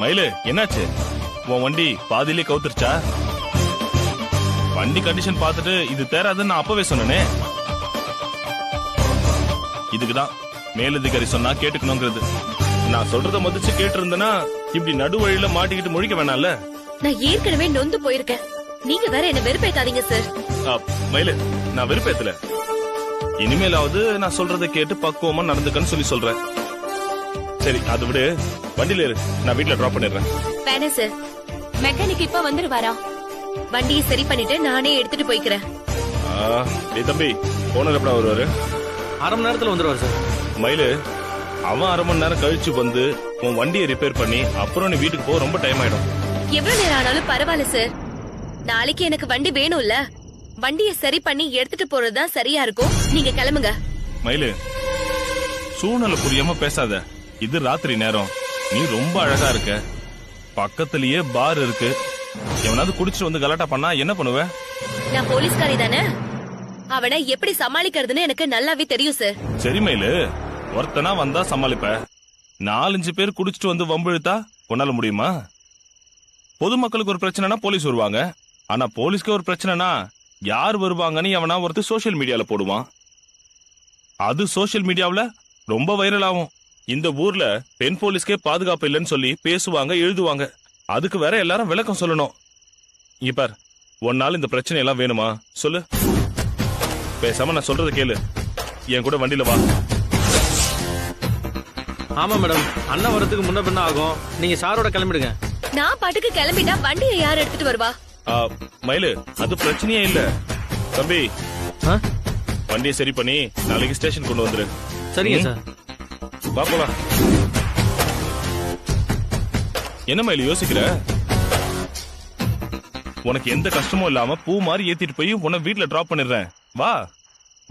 மயிலு என்னாச்சு? உன் வண்டி பாதியிலே கவுத்துருச்சா? வண்டி கண்டிஷன் பார்த்துட்டு இது தேராதுன்னு நான் அப்பவே சொன்னனே. இதுக்குதான் மேலதிகாரி சொன்னா கேட்டுக்கணுங்கிறது. நான் சொல்றத மதிச்சு கேட்டு இருந்தேன்னா இப்படி நடு வழியில மாட்டிக்கிட்டு முழிக்க வேணாம்ல. நான் ஏற்கனவே நொந்து போயிருக்கேன். நீங்க வேற என்ன வெறுப்பேத்தாதீங்க சார். மயிலு, நான் வெறுப்பேத்தல. இனிமேலாவது நான் சொல்றதை கேட்டு பக்குவமா நடந்துக்கன்னு சொல்லி சொல்றேன். சரி, அது விடு. வண்டியில இரு, நான் வீட்டுல டிராப் பண்ணிடுறேன். வேணா சார், மெக்கானிக் இப்ப வந்துருவாரா? வண்டியை சரி பண்ணிட்டு நானே எடுத்துட்டு போய்க்கிறேன். தம்பி, ஓனர் எப்படா வருவாரு? அரை மணி நேரத்துல வந்துருவாரு சார். மயிலு, அவன் அரை மணி நேரம் கழிச்சு வந்து உன் வண்டியை ரிப்பேர் பண்ணி அப்புறம் நீ வீட்டுக்கு போக ரொம்ப டைம் ஆயிடும். எவ்வளவு நேரம் ஆனாலும் பரவாயில்ல சார். நாளைக்கு எனக்கு வண்டி வேணும்ல. வண்டியை சரி பண்ணி எடுத்துட்டு போறதுதான் சரியா இருக்கும். நீங்க கிளம்புங்க. மயிலு, சூழ்நிலை புரியாம பேசாத. இது ராத்திரி நேரம். நீ ரொம்ப அழகா இருக்க. பக்கத்திலேயே பார் இருக்கு. எவனாவது குடிச்சிட்டு வந்து கலாட்டா பண்ணா என்ன பண்ணுவ? நான் போலீஸ்காரி தானே. அவனை எப்படி சமாளிக்கிறதுன்னு எனக்கு நல்லாவே தெரியும் சார். சரி மயிலு, ஒருத்தனா வந்தா சமாளிப்ப. 4-5 பேர் குடிச்சிட்டு வந்து வம்பிழுத்தா உன்னால முடியுமா? பொதுமக்களுக்கு ஒரு பிரச்சனைனா போலீஸ் வருவாங்க. ஆனா போலீஸ்க்கு ஒரு பிரச்சனைனா யார் வருவாங்கன்னு எவனா ஒருத்தர் சோசியல் மீடியால போடுவான். அது சோசியல் மீடியாவுல ரொம்ப வைரல் ஆகும். இந்த ஊர்ல பெண் போலீஸ்க்கே பாதுகாப்பு இல்லைன்னு சொல்லி பேசுவாங்க, எழுதுவாங்க. அதுக்கு வேற எல்லாரும் விளக்கம் சொல்லணும். இப்பார், ஒன்னால இந்த பிரச்சனை எல்லாம் வேணுமா சொல்லு. பேசாம நான் சொல்றத கேளு. என் கூட வண்டியில வா. ஆமா மேடம், அண்ணன் வரதுக்கு முன்ன பின்ன ஆகும். நீங்க சாரோட கிளம்பிடுங்க. நான் பாட்டுக்கு கிளம்பிட்டா வண்டியை யார் எடுத்துட்டு வருவா? மயிலு, அது பிரச்சனையே இல்ல. தம்பி, வண்டியை சரி பண்ணி நாளைக்கு ஸ்டேஷன் கொண்டு வந்துரு. சரிங்க சார். வா போலாம். என்ன மயிலு யோசிக்கிற? உனக்கு எந்த கஷ்டமும் இல்லாம பூ மாதிரி ஏத்திட்டு போய் உன்னை வீட்டுல டிராப் பண்ணிடுறேன். வா,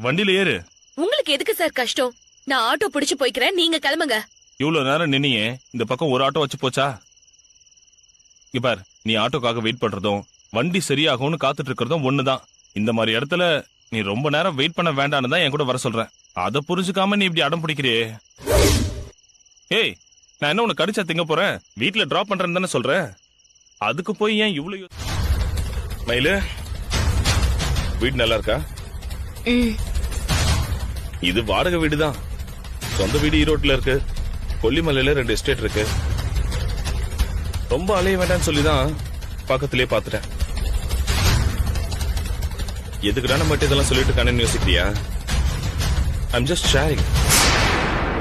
வண்டியில ஏறு. உங்களுக்கு எதுக்கு சார் கஷ்டம்? நான் ஆட்டோ பிடிச்சு போய்க்கிறேன். நீங்க கிளம்புங்க. இவ்வளவு நேரம் நின்னியே, இந்த பக்கம் ஒரு ஆட்டோ வச்சு போச்சா? இப்பார், நீ ஆட்டோக்காக வெயிட் பண்றதும் வண்டி சரியாகும்னு காத்துட்டு இருக்கிறதும் ஒண்ணுதான். இந்த மாதிரி இடத்துல நீ ரொம்ப நேரம் வெயிட் பண்ண வேண்டான்னு தான் என் கூட வர சொல்றேன். அதை புரிஞ்சுக்காம நீ இப்படி அடம் பிடிக்கிறியே. ஏய், நான் என்ன உனக்கு கடிச்சா திங்க போறேன்? வீட்டுல டிராப் பண்றேன்னு தானே சொல்றேன். அதுக்கு போய் ஏன் இவ்வளவு? மயிலு, வீடு நல்லா இருக்கா? இது வாடகை வீடுதான். சொந்த வீடு ஈரோட்ல இருக்கு. கொல்லிமலையில 2 எஸ்டேட் இருக்கு. ரொம்ப அலைய வேண்டாம்னு சொல்லிதான் பக்கத்திலேயே பாத்துட்டேன். எதுக்குடா நம்ம இதெல்லாம் சொல்லிட்டு இருக்கானு யோசிக்கிறியா? I'm just sharing.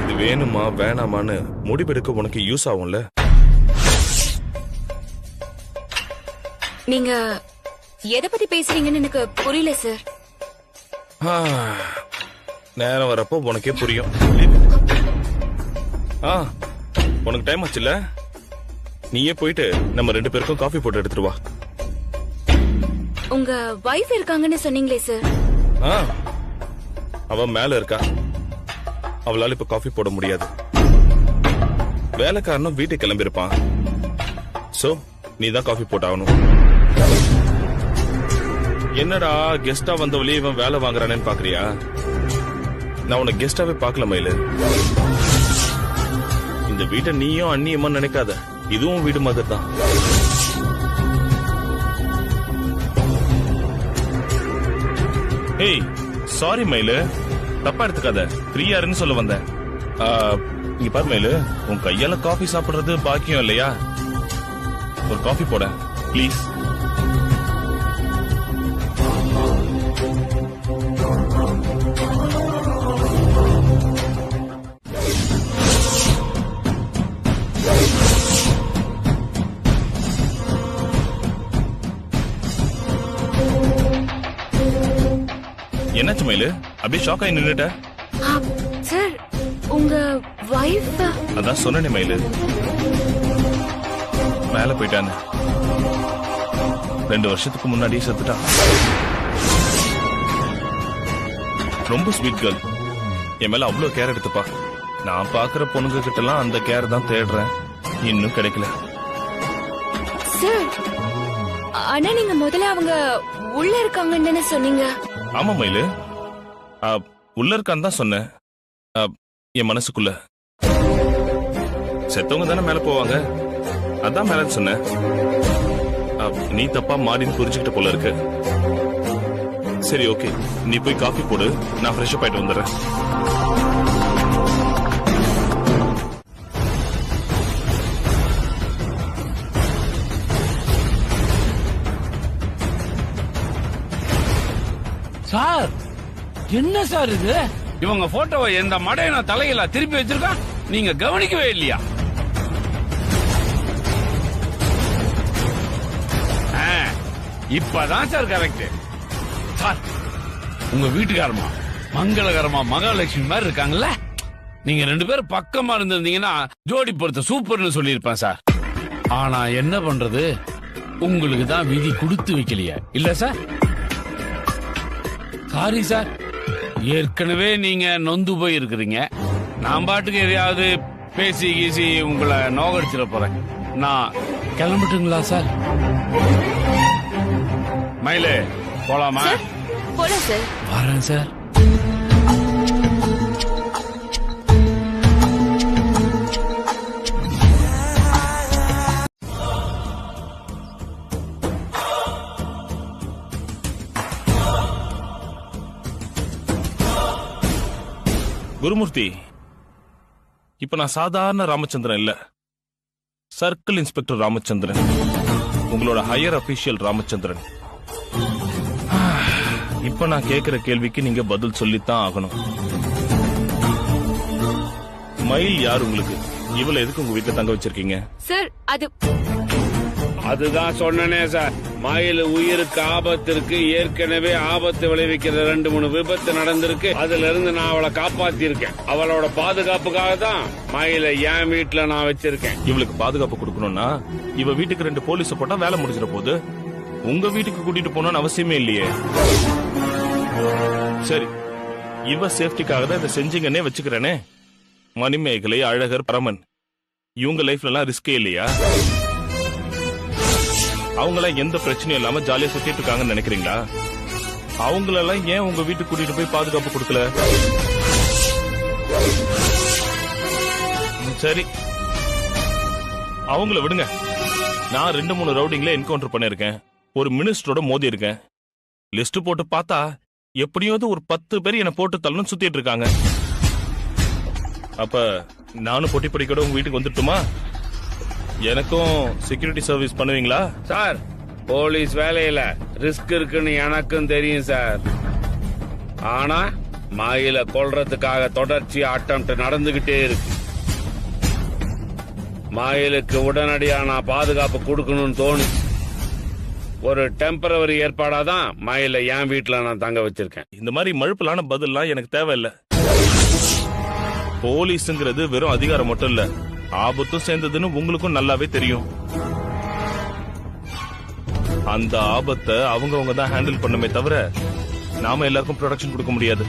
இது வேணுமா வேணாமான்னு முடிவெடுக்க உனக்கு யூஸ் ஆகும்ல. நீங்க எதை பத்தி பேசுறீங்கன்னு எனக்கு புரியல சார். நேரம் வரப்போ உனக்கே புரியும். உனக்கு டைம் ஆச்சுல்ல, நீயே போயிட்டு நம்ம 2 பேருக்கும் காஃபி போட்டு எடுத்துட்டு வா. உங்க வைஃப் இருக்காங்கன்னு சொன்னீங்களே சார். அவ மேல இருக்கா. அவளால இப்ப காஃபி போட முடியாது. வேலைக்காரனும் வீட்டுக்கு கிளம்பிருப்பான். சோ நீ தான் காஃபி போட்டாகணும். என்னடா கெஸ்டா வந்தவளே இவன் வேலை வாங்குறானேன்னு பாக்குறியா? நான் உன்னை கெஸ்டாவே பாக்கல மயிலு. இந்த வீட்டை நீயும் அண்ணியமா நினைக்காத. இதுவும் வீடு மாதிரி தான். ஏய், சாரி மயிலு, தப்பா எடுத்துக்காத. ஃப்ரீயாருன்னு சொல்ல வந்தேன். இங்க பாரு மயிலு, உன் கையால காஃபி சாப்பிடுறது பாக்கியம் இல்லையா? ஒரு காஃபி போட ப்ளீஸ். என்னாச்சு மயிலு, அப்படியே ஷாக் ஆகி நின்னுட்ட? சார், உங்க வைஃப்? அதான் சொன்னேனே மயிலு, மேல போயிட்டான்னு. 2 வருஷத்துக்கு முன்னாடியே செத்துட்டா. ரொம்ப ஸ்வீட் கேர்ள். என் மேல அவ்வளவு கேர் எடுத்துப்பா. நான் பாக்குற பொண்ணுங்க கிட்ட எல்லாம் அந்த கேர் தான் தேடுறேன். இன்னும் கிடைக்கல. சார், ஆனா நீங்க முதல்ல அவங்க உள்ள இருக்காங்கன்னு சொன்னீங்க. ஆமா மயிலு, உள்ள இருக்கான்னு தான் சொன்னேன். என் மனசுக்குள்ள. செத்தவங்க தானே மேல போவாங்க. அதான் மேல சொன்னேன். நீ தப்பா மாறின்னு புரிஞ்சுக்கிட்ட போல இருக்கு. சரி ஓகே, நீ போய் காஃபி போடு, நான் ஃப்ரெஷ் அப் ஆயிட்டு வந்துடுறேன். சார் என்ன சார் இது? இவங்க போட்டோவை எந்த மடையன தலையில திருப்பி வச்சிருக்கான், நீங்க கவனிக்கவே இல்லையா? இப்பதான் சார் கரெக்ட். சார் உங்க வீட்டுக்காரமா மங்களகரமா மகாலட்சுமி மாதிரி இருக்காங்கல்ல, நீங்க 2 பேரும் பக்கமா இருந்திருந்தீங்கன்னா ஜோடி பொறுத்த சூப்பர்னு சொல்லியிருப்பேன் சார். ஆனா என்ன பண்றது, உங்களுக்கு தான் விதி கொடுத்து வைக்கலையா? இல்ல சார், சாரி சார். ஏற்கனவே நீங்க நொந்து போய் இருக்கிறீங்க. நான் பாட்டுக்கு எதையாவது பேசி கீசி உங்களை நோகடிச்சிட போறேன். நான் கிளம்பட்டுங்களா சார்? மயிலே போலாமா? போலாம் சார். வரேன் சார். குருமூர்த்தி, இப்ப நான் சாதாரண ராமச்சந்திரன் இல்ல, சர்க்கிள் இன்ஸ்பெக்டர் ராமச்சந்திரன், உங்களோட ஹையர் அபிஷியல் ராமச்சந்திரன். இப்ப நான் கேக்குற கேள்விக்கு நீங்க பதில் சொல்லித்தான் ஆகணும். மயில் யார் உங்களுக்கு? இவளை எதுக்கு உங்க வீட்டுல தங்க வச்சிருக்கீங்க? சார் அதுதான் சொன்னனே சார், மயில் உயிருக்கு ஆபத்து இருக்கு. ஏற்கனவே ஆபத்து விளைவிக்கிற 2-3 விபத்து நடந்திருக்கு. அதுல இருந்து நான் அவளை காப்பாத்தி இருக்கேன். அவளோட பாதுகாப்புக்காக தான் மயிலை என் வீட்டுல நான் வச்சிருக்கேன். இவளுக்கு பாதுகாப்பு கொடுக்கணும்னா இவ வீட்டுக்கு 2 போலீஸ் போட்டா வேலை முடிஞ்சிட போகுது. உங்க வீட்டுக்கு கூட்டிட்டு போகணும்னு அவசியமே இல்லையே. சரி, இவ சேஃப்டிக்காக தான் இதை செஞ்சீங்கன்னே வச்சுக்கிறேனே. மணிமேகலை, அழகர், பரமன் இவங்க லைஃப்ல எல்லாம் ரிஸ்கே இல்லையா? அவங்கள எந்த பிரச்சனையும் இல்லாம ஜாலியா சுத்திட்டு இருக்காங்கன்னு நினைக்கிறீங்களா? அவங்களெல்லாம் ஏன் உங்க வீட்டுக்கு கூட்டிட்டு போய் பாதுகாப்பு கொடுக்கல? சரி, அவங்கள விடுங்க. நான் 2-3 ரவுடிங்ல என்கவுண்டர் பண்ணிருக்கேன். ஒரு மினிஸ்டரோட மோதி இருக்கேன். லிஸ்ட் போட்டு பார்த்தா எப்படியாவது ஒரு 10 பேர் என்ன போட்டு தள்ளணும் சுத்திட்டு இருக்காங்க. அப்ப நானும் பொட்டி படிக்கோட உங்க வீட்டுக்கு வந்துட்டுமா? எனக்கும் செக்யூரிட்டி சர்வீஸ் பண்ணுவீங்களா? சார், போலீஸ் வேலையில ரிஸ்க் இருக்குன்னு எனக்கும் தெரியும் சார். ஆனா மயில கொல்றதுக்காக தொடர்ச்சி அட்டம்ப்ட் நடந்துகிட்டே இருக்கு. மயிலுக்கு உடனடியா நான் பாதுகாப்பு கொடுக்கணும்னு தோணுச்சு. ஒரு டெம்பரவரி ஏற்பாடாதான் மயில என் வீட்டுல நான் தங்க வச்சிருக்கேன். இந்த மாதிரி மழுப்பலான பதில்லாம் எனக்கு தேவையில்லை. போலீஸ்ங்கிறது வெறும் அதிகாரம் மட்டும் இல்ல, ஆபத்தும் சேர்ந்ததுன்னு உங்களுக்கும் நல்லாவே தெரியும். அந்த ஆபத்தை அவங்க தான் ஹேண்டில் பண்ணுமே தவிர நாம எல்லாருக்கும் ப்ரொடெக்ஷன் கொடுக்க முடியாது.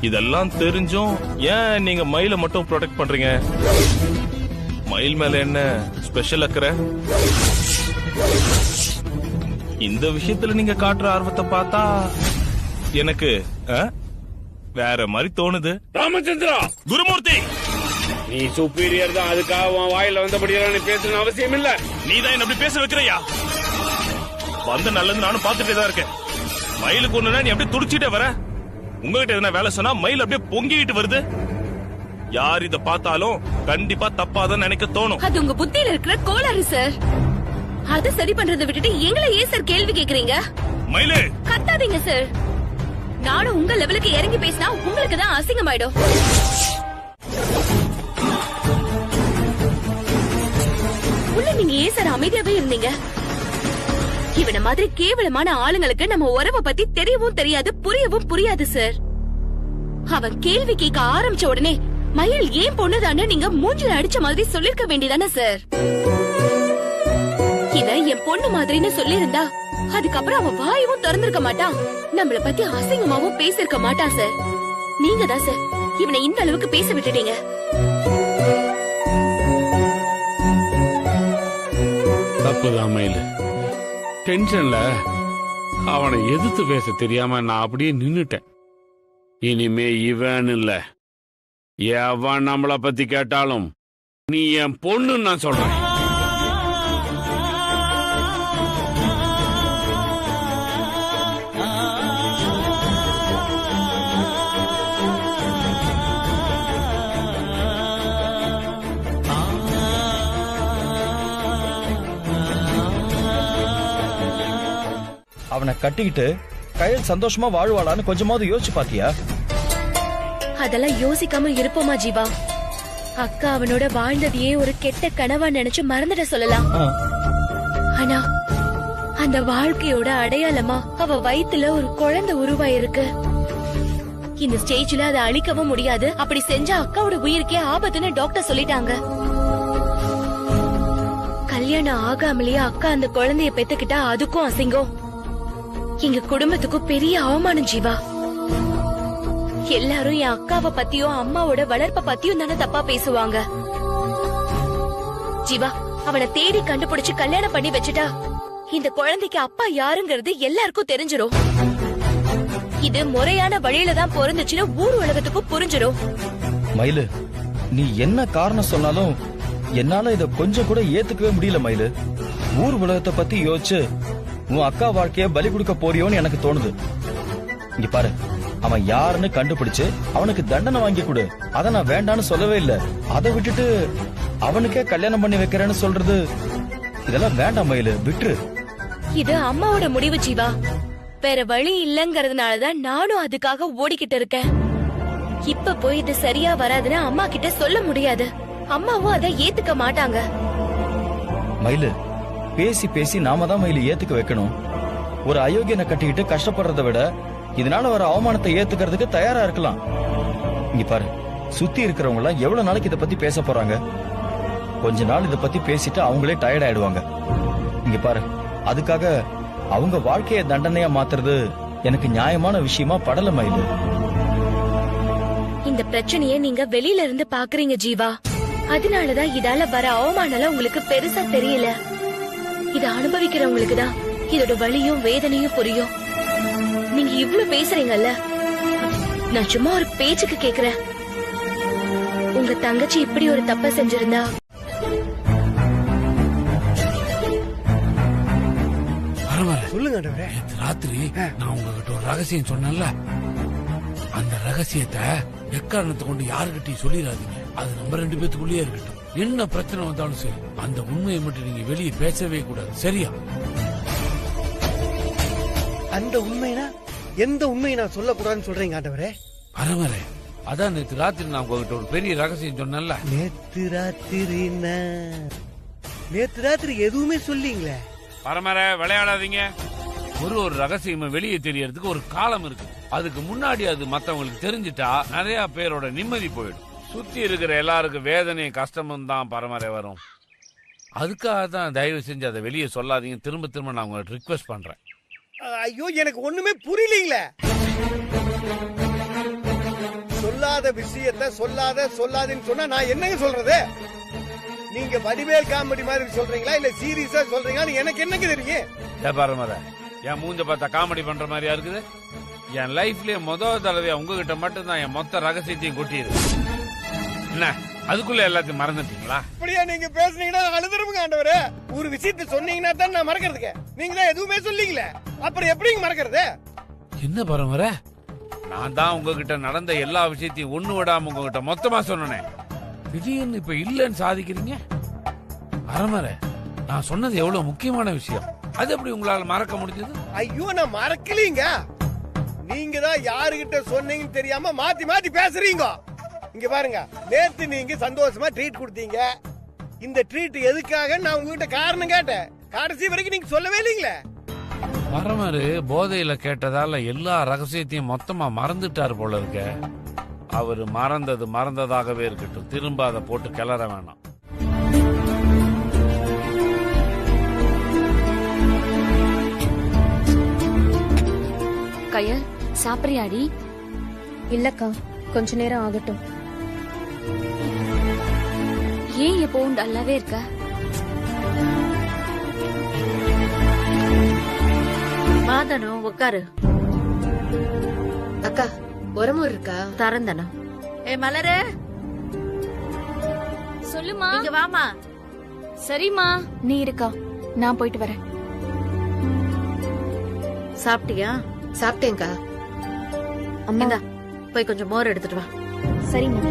இதெல்லாம் தெரிஞ்சும் ஏன் நீங்க மயில மட்டும் ப்ரொடெக்ட் பண்றீங்க? மயில் மேல என்ன ஸ்பெஷல் அக்கறை? இந்த விஷயத்துல நீங்க காட்டுற ஆர்வத்தை பார்த்தா எனக்கு வேற மாதிரி தோணுது. ராமச்சந்திரா, குருமூர்த்தி, நீ சுப்பீரியர் தான், அதுக்காக உன் வாயில வந்தபடியெல்லாம் நீ பேசணும் அவசியம் இல்ல. நீ தான் என்ன அப்படி பேச வைக்கிறையா? வந்து நல்லது நானும் பாத்துட்டே தான் இருக்கேன். மயிலுக்கு ஒண்ணுனா நீ அப்படியே துடிச்சிட்டே வர. உங்ககிட்ட எதனா வேலை சொன்னா மயில் அப்படியே பொங்கிட்டு வருது. யார் இத பார்த்தாலும் கண்டிப்பா தப்பாதான் நினைக்க தோணும். அது உங்க புத்தியில இருக்கிற கோளாறு சார். அத சரி பண்றதை விட்டுட்டு எங்களை ஏன் சார் கேள்வி கேக்குறீங்க? மயிலே, கத்தாதீங்க சார். நானும் உங்க லெவலுக்கு இறங்கி பேசினா உங்களுக்கு தான் அசிங்கமாயிடும். உள்ள நீங்க ஏன் சார் அமைதியாவே இருந்தீங்க? இவன மாதிரி கேவலமான ஆளுங்களுக்கு நம்ம உறவை பத்தி தெரியவும் தெரியாது, புரியவும் புரியாது சார். அவன் கேள்வி கேட்க ஆரம்பிச்ச உடனே மயில் ஏன் பொண்ணுதானே நீங்க மூஞ்சில அடிச்ச மாதிரி சொல்லிருக்க வேண்டியதானே சார்? இத என் பொண்ணு மாதிரின்னு சொல்லிருந்தா அதுக்கப்புறம் அவன் வாயவும் திறந்திருக்க மாட்டான், நம்மள பத்தி அசிங்கமாவும் பேசிருக்க மாட்டான் சார். நீங்க தான் சார் இவனை இந்த அளவுக்கு பேச விட்டுட்டீங்க. தப்புதான் மயில். டென்ஷன்ல அவனை எதிர்த்து பேச தெரியாம நான் அப்படியே நின்னுட்டேன். இனிமே இவன் இல்ல, எவன் நம்மள பத்தி கேட்டாலும் நீ என் பொண்ணுன்னு நான் சொல்றேன். அவனை கட்டிக்கிட்டு கையில் சந்தோஷமா வாழ்வாளான்னு கொஞ்சமாவது யோசிச்சு பாத்தியா? அதெல்லாம் யோசிக்காம இருப்போமா ஜீவா? அக்கா அவனோட வாழ்ந்ததையே ஒரு கெட்ட கனவா நினைச்சு மறந்துட சொல்லலாம். ஆனா அந்த வாழ்க்கையோட அடையாளமா அவ வயித்துல ஒரு குழந்தை உருவாயிருக்கு. இந்த ஸ்டேஜ்ல அதை அழிக்கவும் முடியாது. அப்படி செஞ்சா அக்காவோட உயிருக்கே ஆபத்துன்னு டாக்டர் சொல்லிட்டாங்க. கல்யாணம் ஆகாமலேயே அக்கா அந்த குழந்தைய பெத்துக்கிட்டா அதுக்கும் அசிங்கம், எங்க குடும்பத்துக்கும் பெரிய அவமானம் ஜீவா. எல்லாரும் என் அக்காவை பத்தியும் அம்மாவோட வளர்ப்ப பத்தியும் தானே தப்பா பேசுவாங்க. ஜீவா, அவனை தேடி கண்டுபிடிச்சு கல்யாணம் பண்ணி வச்சுட்டா இந்த குழந்தைக்கு அப்பா யாருங்கிறது எல்லாருக்கும் தெரிஞ்சிரும். இது முறையான வழியில தான் பிறந்துச்சுன்னு ஊர் உலகத்துக்கும் புரிஞ்சிரும். மயிலு, நீ என்ன காரணம் சொன்னாலும் என்னால இத கொஞ்சம் கூட ஏத்துக்கவே முடியல மயிலு. ஊர் உலகத்தை பத்தி யோசிச்சு உன் அக்கா வாழ்க்கைய பலி கொடுக்க போறியோன்னு எனக்கு தோணுது. இங்க பாரு, அவன் யாருன்னு கண்டுபிடிச்சு அவனுக்கு தண்டனை வாங்கி கொடு. அத நான் வேண்டான்னு சொல்லவே இல்ல. அதை விட்டுட்டு அவனுக்கே கல்யாணம் பண்ணி வைக்கிறேன்னு சொல்றது இதெல்லாம் வேண்டாம் மயிலு, விட்டுரு. இது அம்மாவோட முடிவு ஜீவா. வேற வழி இல்லங்கறதுனாலதான் நானும் அதுக்காக ஓடிக்கிட்டு இருக்கேன். இப்ப போய் இது சரியா வராதுன்னு அம்மா கிட்ட சொல்ல முடியாது. அம்மாவும் அதை ஏத்துக்க மாட்டாங்க. மயிலு, பேசி பேசி நாம தான் மயிலு ஏத்துக்க வைக்கணும். ஒரு அயோக்கியனை கட்டிக்கிட்டு கஷ்டப்படுறதை விட இதனால வர அவமானத்தை ஏத்துக்கிறதுக்கு தயாரா இருக்கலாம். இங்க பாரு, சுத்தி இருக்கிறவங்க எல்லாம் எவ்வளவு நாளைக்கு இத பத்தி பேச போறாங்க? கொஞ்ச நாள் இத பத்தி பேசிட்டு அவங்களே டயர்ட் ஆயிடுவாங்க. இங்க பாரு, அதுக்காக அவங்க வாழ்க்கைய தண்டனையா மாத்துறது எனக்கு நியாயமான விஷயமா படல மயிலு. இந்த பிரச்சனைய நீங்க வெளியில இருந்து பாக்குறீங்க ஜீவா. அதனாலதான் இதால வர அவமானம் உங்களுக்கு பெருசா தெரியல. இத அனுபவிக்கிறவங்களுக்கு தான் இதோட வலியும் வேதனையும் புரியும். நீங்க இவ்ளோ பேசுறீங்கல்ல, நான் சும்மா ஒரு பேச்சுக்கு கேக்குறேன். உங்க தங்கச்சி இப்படி ஒரு தப்ப செஞ்சிருந்தா சொல்லுங்க. ராத்திரி நான் உங்ககிட்ட ஒரு ரகசியம் சொன்னேன்ல, அந்த ரகசியத்தை எக்காரணத்தை கொண்டு யாருக்கிட்டையும் சொல்லிடாதீங்க. அது நம்ம 2 பேத்துக்குள்ளேயே இருக்கட்டும். என்ன பிரச்சனை வந்தாலும் சரி, அந்த உண்மையை மட்டும் நீங்க வெளியே பேசவே கூடாது, சரியா? அந்த உண்மைனா எந்த உண்மையை நான் சொல்லக்கூடாதுன்னு சொல்றீங்க ஆண்டவரே? பரமரே, அதான் நேற்று ராத்திரி நான் உங்ககிட்ட ஒரு பெரிய ரகசியம் சொன்னேன்ல. நேத்து ராத்திரி எதுவுமே சொல்லீங்களே. பரமரே, விளையாடாதீங்க. ஒரு ரகசியமும் வெளியே தெரியறதுக்கு ஒரு காலம் இருக்கு. அதுக்கு முன்னாடி அது மத்தவங்களுக்கு தெரிஞ்சிட்டா நிறைய பேரோட நிம்மதி போயிடும். சுத்தி இருக்கிற எல்லாருக்கும் வேதனையும் கஷ்டமும் தான் பரமரே வரும். அதுக்காக தான் தயவு செஞ்சு அதை வெளியே சொல்லாதீங்க. திரும்ப திரும்ப நான் உங்களை ரிக்வெஸ்ட் பண்றேன். ஐயோ, எனக்கு ஒண்ணுமே புரியலீங்களே. சொல்லாத விஷயத்த சொல்லாதன்னு சொன்னா நான் என்னங்க சொல்றது? நீங்க வடிவேல் காமெடி மாதிரி சொல்றீங்களா இல்ல சீரியஸா சொல்றீங்களா? எனக்கு என்னங்க தெரியும்? பரமரே, என் மூஞ்ச பார்த்தா காமெடி பண்ற மாதிரியா இருக்குது? என் லைஃப்லயே முதல் தடவையா உங்ககிட்ட மட்டும் தான் என் மொத்த ரகசியத்தையும் கொட்டியிருக்கு. என்ன அதுக்குள்ள எல்லாத்தையும் மறந்துட்டீங்களா? அப்படியா நீங்க பேசுனீங்கன்னா அழுதுருங்க ஆண்டவரே. ஒரு விஷயத்த சொன்னீங்கன்னா தான் நான் மறக்கிறதுக்கு. நீங்க தான் எதுவுமே சொல்லீங்களே, அப்புறம் எப்படிங்க மறக்கிறது? என்ன பரமரே, நான் தான் உங்ககிட்ட நடந்த எல்லா விஷயத்தையும் ஒண்ணு விடாம உங்ககிட்ட மொத்தமா சொன்னேன். திடீர்னு இப்ப இல்லன்னு சாதிக்கிறீங்க. பரமரே, நான் சொன்னது எவ்வளவு முக்கியமான விஷயம், அது எப்படி உங்களால மறக்க முடிஞ்சது? ஐயோ, நான் மறக்கலீங்க. நீங்க தான் யாருகிட்ட சொன்னீங்கன்னு தெரியாம மாத்தி மாத்தி பேசுறீங்க. இங்க பாருங்க, நேத்து நீங்க சந்தோஷமா ட்ரீட் கொடுத்தீங்க. இந்த ட்ரீட் எதுக்காக நான் உங்ககிட்ட காரணம் கேட்டேன். கடைசி வரைக்கும் நீங்க சொல்லவே இல்லீங்களே. பரமரு போதையில கேட்டதால எல்லா ரகசியத்தையும் மொத்தமா மறந்துட்டாரு போல இருக்க. அவரு மறந்தது மறந்ததாகவே இருக்கட்டும். திரும்ப அதை போட்டு கிளற வேணாம். கயல், சாப்பிடுறியாடி? இல்லக்கா, கொஞ்ச நேரம் ஆகட்டும். ஏன் எப்பவும் டல்லாவே இருக்க? மாதனோ உட்காரு. அக்கா, உரமும் இருக்கா? தரந்தனா. ஏ மலரே, சொல்லுமா. இங்க வாமா. சரிம்மா. நீ இருக்கா, நான் போயிட்டு வரேன். சாப்பிட்டியா? சாப்பிட்டேன்க்கா. அம்மா போய் கொஞ்சம் மோர் எடுத்துட்டு வா. சரிம்மா.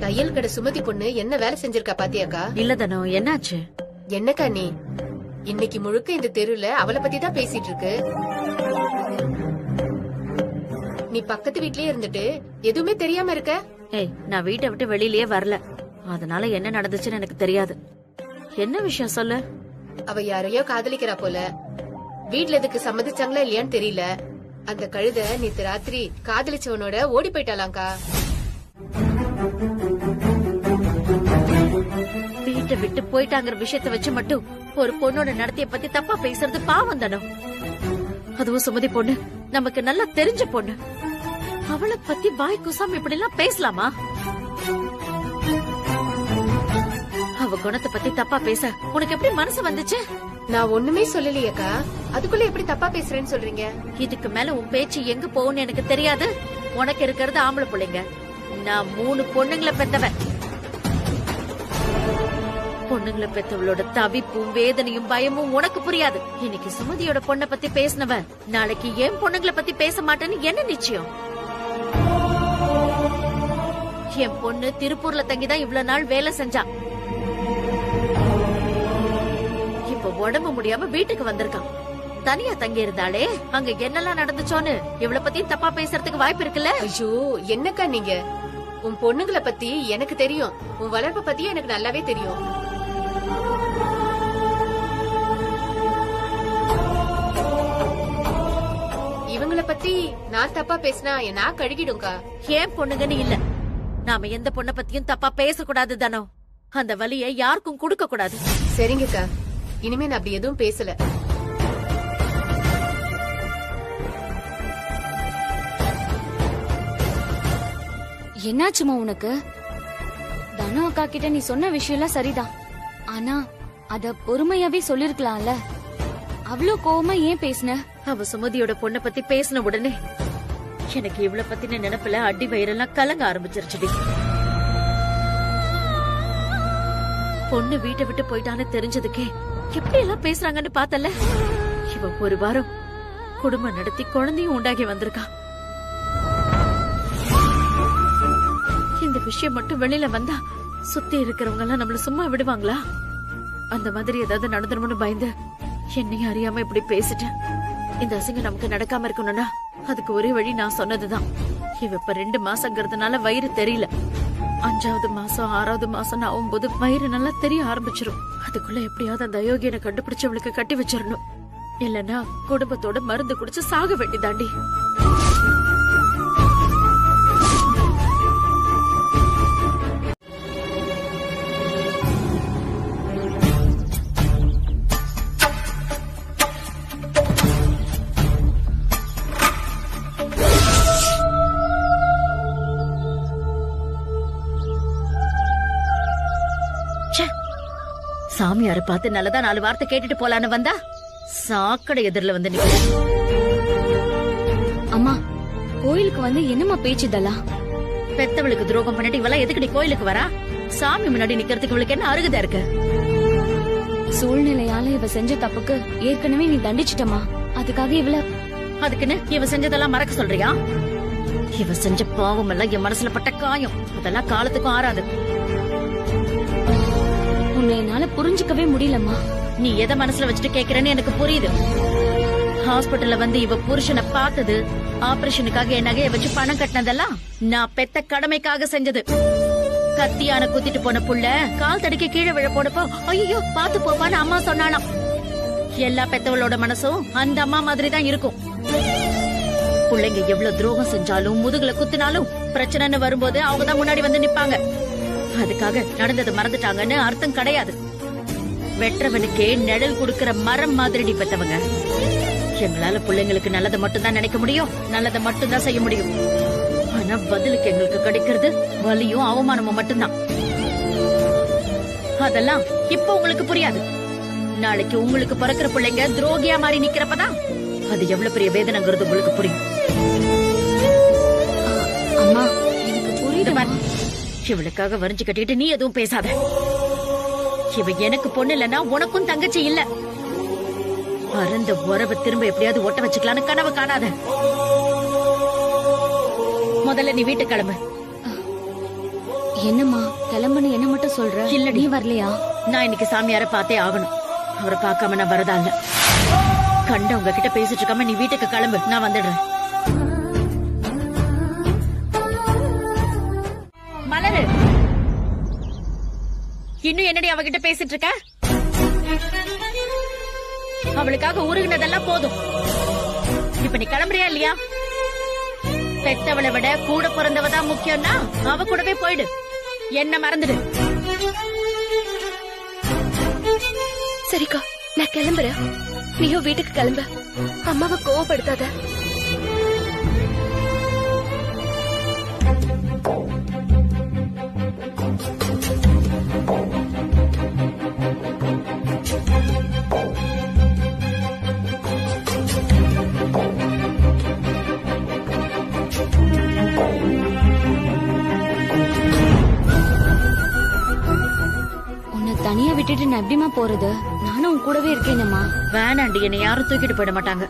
தையல் கடை சுமதி பொண்ணு என்ன வேலை செஞ்சிருக்கா பாத்தியாக்கா? இல்ல தனோ, என்னாச்சு? என்னக்கா நீ இன்னைக்கு முழுக்க இந்த தெருல அவளை பத்தி தான் பேசிட்டு இருக்கு. நீ பக்கத்து வீட்லயே இருந்துட்டு எதுவுமே தெரியாம இருக்க. ஏய், நான் வீட்டை விட்டு வெளியிலயே வரல, அதனால என்ன நடந்துச்சுன்னு எனக்கு தெரியாது. என்ன விஷயம் சொல்லு. அவ யாரையோ காதலிக்கிறா போல. வீட்ல இதுக்கு சம்மதிச்சாங்களா இல்லையான்னு தெரியல. அந்த கழுத நேத்து ராத்திரி காதலிச்சவனோட ஓடி போயிட்டாளாங்கா. வீட்டை விட்டு போயிட்டாங்கிற விஷயத்த வச்சு மட்டும் ஒரு பொண்ணோட நடத்தைய பத்தி தப்பா பேசுறது பாவம் தானோ. அதுவும் சுமதி பொண்ணு, நமக்கு நல்லா தெரிஞ்ச பொண்ணு. அவளை பத்தி வாய் குசாம இப்படி எல்லாம் பேசலாமா? அவ குணத்தை பத்தி தப்பா பேச உனக்கு எப்படி மனசு வந்துச்சு? நான் ஒண்ணுமே சொல்லலையேக்கா, அதுக்குள்ள எப்படி தப்பா பேசுறேன்னு சொல்றீங்க? இதுக்கு மேல உன் பேச்சு எங்க போகும்னு எனக்கு தெரியாது. உனக்கு இருக்கிறது ஆம்பளை பிள்ளைங்க, நான் 3 பொண்ணுங்களை பெத்தவன். பொண்ணுங்களை பெத்தவளோட தவிப்பும் வேதனையும் பயமும் உனக்கு புரியாது. இன்னைக்கு சுமதியோட பொண்ணை பத்தி பேசினவன் நாளைக்கு ஏன் பொண்ணுங்களை பத்தி பேச மாட்டேன்னு என்ன நிச்சயம்? என் பொண்ணு திருப்பூர்ல தங்கிதான் இவ்வளவு நாள் வேலை செஞ்சா. இப்ப உடம்பு முடியாம வீட்டுக்கு வந்திருக்கான். தனியா தங்கி இருந்தாலே அங்க என்னெல்லாம் நடந்துச்சோன்னு இவளை பத்தி தப்பா பேசுறதுக்கு வாய்ப்பு இருக்குல்ல? ஐயோ என்னக்கா நீங்க, உன் பொண்ணுங்களை பத்தி எனக்கு தெரியும், உன் வளர்ப்ப பத்தியும் எனக்கு நல்லாவே தெரியும். இவங்கள பத்தி நான் தப்பா பேசினா நான் கழுகிடும்க்கா. ஏன் பொண்ணுங்கன்னு இல்ல, நாம எந்த பொண்ணை பத்தியும் தப்பா பேசக்கூடாது தானோ. அந்த வலியை யாருக்கும் கொடுக்க கூடாது. சரிங்கக்கா, இனிமே நான் அப்படி எதுவும் பேசல. என்னாச்சுமா உனக்கு? தனு அக்கா கிட்ட நீ சொன்ன விஷயம் எல்லாம் சரிதான், ஆனா அத பொறுமையாவே சொல்லிருக்கலாம்ல. அவ்வளவு கோவமா ஏன் பேசுன? அவ சுமதியோட பொண்ணை பத்தி பேசின உடனே எனக்கு இவளை பத்தின நினைப்புல அடி வயிறெல்லாம் கலங்க ஆரம்பிச்சிருச்சுடி. பொண்ணு வீட்டை விட்டு போயிட்டான்னு தெரிஞ்சதுக்கே எப்படி எல்லாம் பேசுறாங்கன்னு பார்த்தல. இவ ஒரு வாரம் குடும்பம் நடத்தி குழந்தையும் உண்டாகி வந்திருக்கா. இந்த விஷயம் மட்டும் வெளியில வந்தா சுத்தி இருக்கிறவங்க எல்லாம் நம்மள சும்மா விடுவாங்களா? அந்த மாதிரி ஏதாவது நடந்துருமோன்னு பயந்து என்னையும் அறியாம இப்படி பேசிட்டேன். இந்த அசிங்கம் நமக்கு நடக்காம இருக்கணும்னா அதுக்கு ஒரே வழி நான் சொன்னதுதான். இவ இப்ப 2 மாசங்கிறதுனால வயிறு தெரியல. 5வது மாசம் 6வது மாசம் ஆகும்போது வயிறு நல்லா தெரிய ஆரம்பிச்சிரும். அதுக்குள்ள எப்படியாவது அந்த அயோக்கியனை கண்டுபிடிச்சு அவளுக்கு கட்டி வச்சிடணும். இல்லன்னா குடும்பத்தோட மருந்து குடிச்சு சாக வேண்டிதாண்டி. சாமியார பார்த்து நல்லதா 4 வார்த்தை கேட்டுட்டு போலான்னு வந்தா சாக்கடை எதிரில வந்து நிக்க. அம்மா, கோயிலுக்கு வந்து என்னம்மா பேச்சு இதெல்லாம்? பெத்தவளுக்கு துரோகம் பண்ணிட்டு இவெல்லாம் எதுக்கடி கோயிலுக்கு வரா? சாமி முன்னாடி நிக்கிறதுக்கு இவளுக்கு என்ன அருகதா இருக்கு? சூழ்நிலையால இவ செஞ்ச தப்புக்கு ஏற்கனவே நீ தண்டிச்சிட்டமா, அதுக்காக அதுக்குன்னு இவ செஞ்சதெல்லாம் மறக்க சொல்றியா? இவ செஞ்ச பாவம் எல்லாம் என் மனசுல பட்ட காயம், அதெல்லாம் காலத்துக்கும் ஆறாது. உன்னை என்னால புரிஞ்சுக்கவே முடியலம்மா. நீ எதை மனசுல வச்சுட்டு கேக்குறேன்னு எனக்கு புரியுது. ஹாஸ்பிட்டல்ல வந்து இவ புருஷனை பார்த்தது, ஆபரேஷனுக்காக என் நகையை வச்சு பணம் கட்டினதெல்லாம் நான் பெத்த கடமைக்காக செஞ்சது. கத்தியான குத்திட்டு போன புள்ள கால் தடிக்க கீழே விழ போனப்போ ஐயோ பாத்து போப்பான்னு அம்மா சொன்னானாம். எல்லா பெத்தவளோட மனசும் அந்த அம்மா மாதிரி தான் இருக்கும். பிள்ளைங்க எவ்வளவு துரோகம் செஞ்சாலும் முதுகுல குத்தினாலும் பிரச்சனைன்னு வரும்போது அவங்கதான் முன்னாடி வந்து நிப்பாங்க. அதுக்காக நடந்தது மறந்துட்டாங்கன்னு அர்த்தம் கிடையாது. வெற்றவனுக்கே நிழல் கொடுக்கிற மரம் மாதிரி பெத்தவங்க. எங்களால பிள்ளைங்களுக்கு நல்லதை மட்டும் தான் நினைக்க முடியும், நல்லதை மட்டும் தான் செய்ய முடியும். ஆனா பதிலுக்கு எங்களுக்கு கிடைக்கிறது வலியும் அவமானமும் மட்டும்தான். அதெல்லாம் இப்ப உங்களுக்கு புரியாது. நாளைக்கு உங்களுக்கு பிறக்கிற பிள்ளைங்க துரோகியா மாறி நிக்கிறப்பதான் அது எவ்வளவு பெரிய வேதனைங்கிறது உங்களுக்கு புரியும். அம்மா, புரியுது பாரு, இவளுக்காக வரிஞ்சு கட்டிட்டு நீ எதுவும் பேசாத. இவ எனக்கு பொண்ணு இல்லனா உனக்கும் தங்கச்சி இல்ல. அறந்த உறவை திரும்ப எப்படியாவது ஒட்ட வச்சுக்கலான்னு கனவு காணாத. முதல்ல நீ வீட்டுக்கு கிளம்பு. என்னம்மா கிளம்புன்னு என்ன மட்டும் சொல்ற? இல்ல, நீ வரலையா? நான் இன்னைக்கு சாமியார பார்த்தே ஆகணும். அவரை பார்க்காம நான் வரதா இல்ல. கண்டவங்க கிட்ட பேசிட்டு இருக்காம நீ வீட்டுக்கு கிளம்பு, நான் வந்துடுறேன். மலரு, இன்னும் என்னடி அவகிட்ட பேசிட்டு இருக்க? அவளுக்காக உருகினதெல்லாம் போதும். இப்ப நீ கிளம்புறியா இல்லையா? பெத்தவளை விட கூட பிறந்தவதான் முக்கியம்னா அவ கூடவே போயிடு. என்ன மறந்துடு. சரிக்கா, நான் கிளம்புறேன். நீயும் வீட்டுக்கு கிளம்பு. அம்மாவை கோவப்படுத்தாத. உன்னை தனியா விட்டுட்டு நான் எப்படிமா போறது? நானும் உன் கூடவே இருக்கேனம்மா. வேணாண்டி, என்னை யாரும் தூக்கிட்டு போயிட மாட்டாங்க.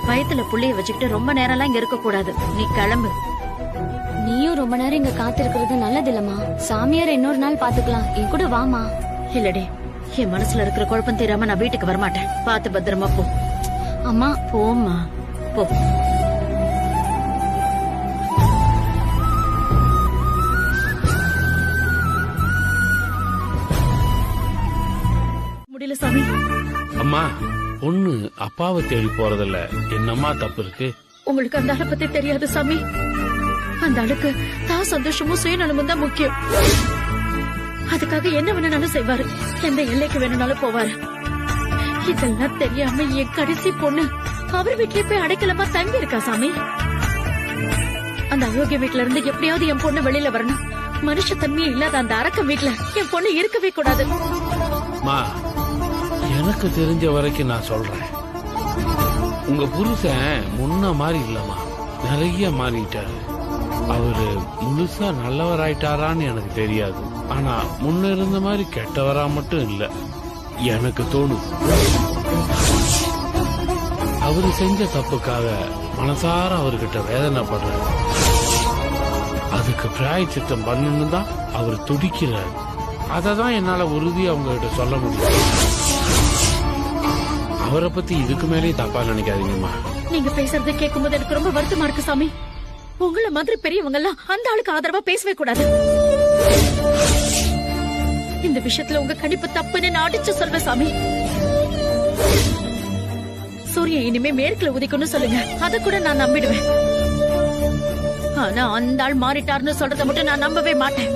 வயித்துல புள்ளைய வச்சுக்கிட்டு ரொம்ப நேரம் எல்லாம் இங்க இருக்க கூடாது. நீ கிளம்பு. நீயும் ரொம்ப நேரம் இங்க காத்திருக்கிறது நல்லது இல்லம்மா. சாமியார் இன்னொரு நாள் பாத்துக்கலாம். என் கூட வாமா. இல்லடி, என் மனசுல இருக்கிற குழப்பம் தீராம நான் வீட்டுக்கு வரமாட்டேன். பார்த்து பத்திரமா போ. அம்மா போம்மா, போ. முடியல சாமி. அம்மா, பொண்ணு அப்பாவை தேடி போறதுல என்னம்மா தப்பு இருக்கு? உங்களுக்கு அந்த ஆளை பத்தி தெரியாது சாமி. அந்த ஆளுக்கு தான் சந்தோஷமும் சுயநலமும் தான் முக்கியம். அதுக்காக என்ன வேணும்னாலும் செய்வாரு, எந்த எல்லைக்கு வேணும்னாலும் போவாரு. இதெல்லாம் தெரியாம என் கடைசி பொண்ணு அவர் வீட்லயே போய் அடைக்கலமா தங்கி இருக்கா சாமி. அந்த அயோக்கிய வீட்டுல இருந்து எப்படியாவது என் பொண்ணு வெளியில வரணும். மனுஷ தன்மையே இல்லாத அந்த அரக்க வீட்டுல என் பொண்ணு இருக்கவே கூடாது. மா, எனக்கு தெரிஞ்ச வரைக்கும் நான் சொல்றேன், உங்க புருஷன் முன்ன மாதிரி இல்லம்மா, நிறைய மாறிட்டாரு. அவரு முழுசா நல்லவராயிட்டாரான்னு எனக்கு தெரியாது. ஆனா முன்ன இருந்த மாதிரி கெட்டவரா மட்டும் இல்ல எனக்கு தோணுது. அவரு செஞ்ச தப்புக்காக மனசார அவர்கிட்ட வேதனைப்படுறாரு. அதுக்கு பிராயச்சித்தம் பண்ணணும்னு தான் அவர் துடிக்கிறார். அததான் என்னால உறுதியா அவங்ககிட்ட சொல்ல முடியும். அவரை பத்தி இதுக்கு மேலேயும் தப்பா நினைக்காதீங்கம்மா. நீங்க பேசுறத கேட்கும் போது எனக்கு ரொம்ப வருத்தமா இருக்கு சாமி. உங்கள மாதிரி பெரியவங்க எல்லாம் அந்த ஆளுக்கு ஆதரவா பேசவே கூடாது. இந்த விஷயத்துல உங்க கணிப்பு தப்புன்னு நான் அடிச்சு சொல்வேன் சாமி. சூரியன் இனிமே மேற்குல உதிக்கணும்னு சொல்லுங்க, அத கூட நான் நம்பிடுவேன். ஆனா அந்த ஆள் மாறிட்டாருன்னு சொல்றத மட்டும் நான் நம்பவே மாட்டேன்.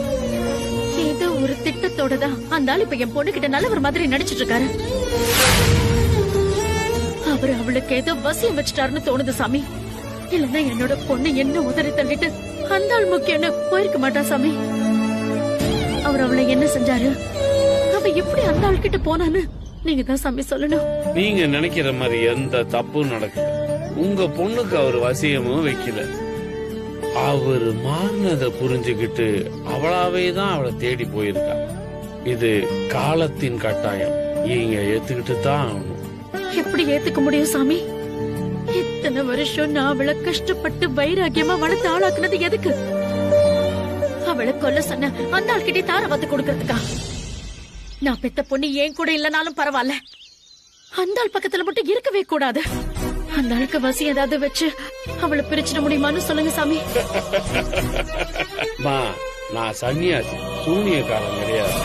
ஏதோ ஒரு திட்டத்தோட தான் அந்த ஆள் இப்ப என் பொண்ணு கிட்ட நல்லவர் மாதிரி நடிச்சிட்டு இருக்காரு. அவரு அவளுக்கு ஏதோ வசியம் வச்சுட்டாருன்னு தோணுது சாமி. இல்லன்னா என்னோட பொண்ணு என்ன உதறி தள்ளிட்டு அந்த ஆள் முக்கியம்னு போயிருக்க மாட்டா சாமி. அவர் அவளை என்ன செஞ்சாரு, அவ எப்படி அந்த ஆள் கிட்ட போனான்னு நீங்க தான் சாமி சொல்லணும். நீங்க நினைக்கிற மாதிரி எந்த தப்பும் நடக்கல. உங்க பொண்ணுக்கு அவர் வசியமும் வைக்கல. அவரு மாறினதை புரிஞ்சுக்கிட்டு அவளாவே தான் அவளை தேடி போயிருக்கா. இது காலத்தின் கட்டாயம், நீங்க ஏத்துக்கிட்டு தான் ஆகணும். எப்படி ஏத்துக்க முடியும் சாமி? இத்தனை வருஷம் நான் அவளை கஷ்டப்பட்டு வைராக்கியமா வளர்த்து ஆளாக்குனது எதுக்கு? அவளை கொல்ல சொன்ன அந்த ஆள்கிட்டே தாரவாத்து கொடுக்கறதுக்கா? நான் பெத்த பொண்ணு ஏன் கூட இல்லனாலும் பரவாயில்ல, அந்த ஆள் பக்கத்துல மட்டும் இருக்கவே கூடாது. அந்த ஆளுக்கு வசி ஏதாவது வச்சு அவளை பிரிச்சிட முடியுமான்னு சொல்லுங்க சாமி. நான் சன்னியாசி, சூனியக்காரன் கிடையாது.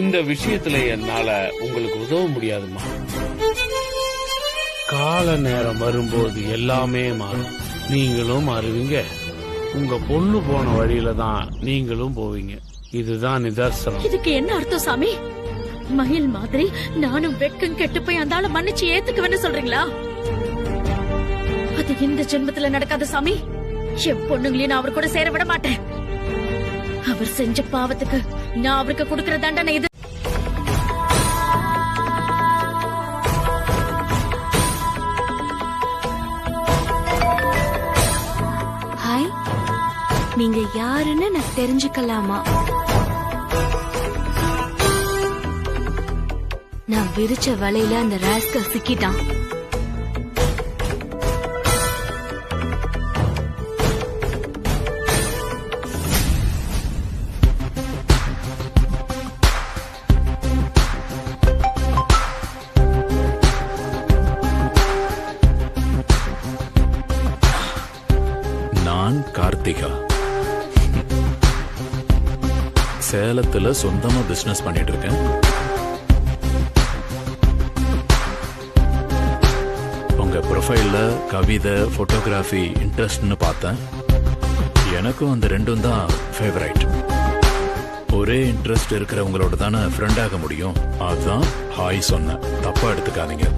இந்த விஷயத்துல என்னால உங்களுக்கு உதவ முடியாதுமா. கால நேரம் வரும்போது எல்லாமே மாறும். நீங்களும் மாறுவீங்க, உங்க பொண்ணு போன வழியில தான் நீங்களும் போவீங்க. இதுதான் நிதர்சனம். இதுக்கு என்ன அர்த்தம் சாமி? மயில் மாதிரி நானும் வெக்கம் கெட்டு போய் அந்த ஆளை மன்னிச்சு ஏத்துக்குவேன்னு சொல்றீங்களா? அது இந்த ஜென்மத்துல நடக்காத சாமி. என் பொண்ணுங்களையும் நான் அவர் கூட சேர விட மாட்டேன். அவர் செஞ்ச பாவத்துக்கு நான் அவருக்கு கொடுக்கிற தண்டனை இது. ஹாய். நீங்க யாருன்னு நான் தெரிஞ்சுக்கலாமா? நான் விரிச்ச வலையில அந்த ராஸ்கல் சிக்கிட்டான். நான் கார்த்திகா, சேலத்துல சொந்தமா பிசினஸ் பண்ணிட்டு இருக்கேன். உங்க ப்ரொஃபைல்ல கவிதை, போட்டோகிராஃபி இன்ட்ரெஸ்ட்னு பார்த்தேன். எனக்கும் அந்த ரெண்டும் தான் ஃபேவரைட். ஒரே இன்ட்ரெஸ்ட் இருக்கிறவங்களோட தானே ஃப்ரெண்ட் ஆக முடியும். அதான் ஹாய் சொன்னேன், தப்பா எடுத்துக்காதீங்க.